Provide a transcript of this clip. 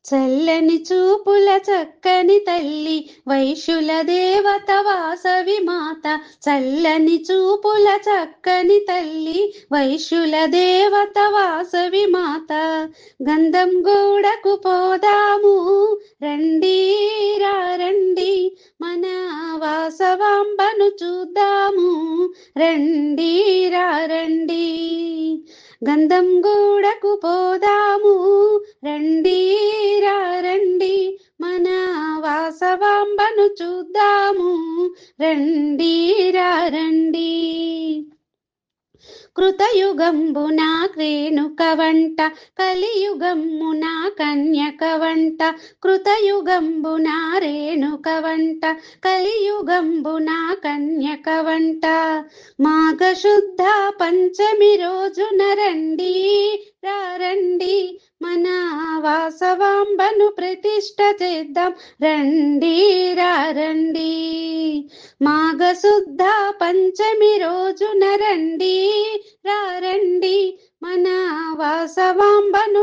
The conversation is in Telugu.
చల్లని చూపుల చక్కని తల్లి వైశ్యుల దేవత వాసవి మాత. చల్లని చూపుల చక్కని తల్లి వైశ్యుల దేవత వాసవి మాత. గంధం గూడకు పోదాము రండి రండి, మన వాసవాంబను చూద్దాము రండి రండి. గంధం గూడకు పోదాము రండి రండి, మన వాసవాంబను చూద్దాము రండి రండి. కృతయుగంబున రేణుక వంట, కలియుగమ్మున కన్యక వంట. కృతయుగంబున రేణుక వంట, కలియుగంబున కన్యక వంట. మాఘశుద్ధ పంచమి రోజున రండి రండి, మన వాసవాంబను ప్రతిష్ఠ చేద్దాం రండి రండి. మాఘశుద్ధ పంచమి రోజున రండి రండి, మన వాసవాంబను